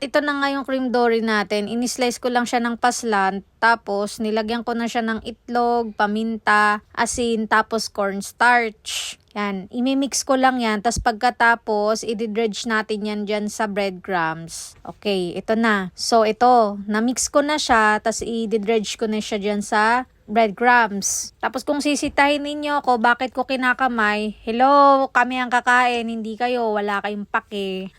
Ito na nga yung cream dory natin. Ini-slice ko lang siya ng paslant. Tapos, nilagyan ko na siya ng itlog, paminta, asin, tapos cornstarch. Yan. Imimix ko lang yan. Tapos pagkatapos, i-dredge natin yan dyan sa breadcrumbs. Okay, ito na. So, ito. Na-mix ko na siya. Tapos i-dredge ko na siya dyan sa breadcrumbs. Tapos kung sisitahin ninyo ako, bakit ko kinakamay? Hello, kami ang kakain, hindi kayo. Wala kayong pake.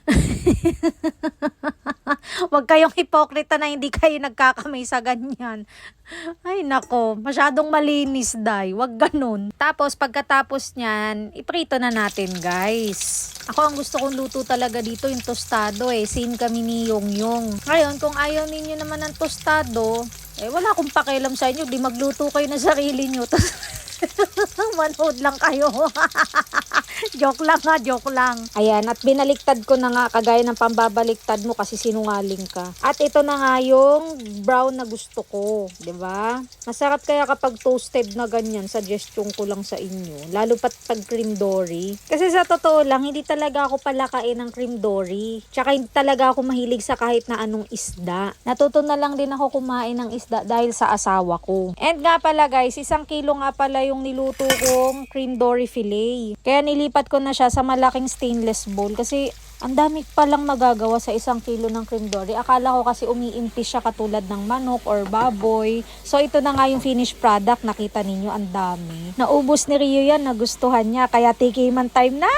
Huwag kayong hipokrita na hindi kayo nagkakamay sa ganyan. Ay nako, masyadong malinis day. Huwag ganun. Tapos pagkatapos niyan, iprito na natin guys. Ako ang gusto kong luto talaga dito yung tostado eh. Same kami ni Yongyong. Ngayon, kung ayaw ninyo naman ng tostado, wala akong pakialam sa inyo. Di magluto kayo na sarili nyo. Manood lang kayo. Joke lang ha, joke lang. Ayan, at binaliktad ko na nga kagaya ng pambabaliktad mo kasi sinungaling ka. At ito na nga yung brown na gusto ko, 'di ba? Masarap kaya kapag toasted na ganyan, suggestion ko lang sa inyo. Lalo pat pag cream dory. Kasi sa totoo lang, hindi talaga ako palakain ng cream dory. Tsaka hindi talaga ako mahilig sa kahit na anong isda. Natuto na lang din ako kumain ng isda dahil sa asawa ko. And nga pala guys, 1 kilo nga pala yung niluto kong cream dory fillet. Kaya nilipat ko na siya sa malaking stainless bowl kasi ang dami palang magagawa sa 1 kilo ng cream dory. Akala ko kasi umiimpis siya katulad ng manok or baboy. So ito na nga yung finished product. Nakita ninyo, ang dami. Naubos ni Rio yan, nagustuhan niya. Kaya tikiman time na!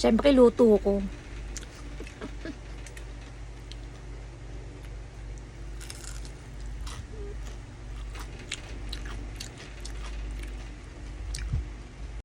Siyempre luto ko.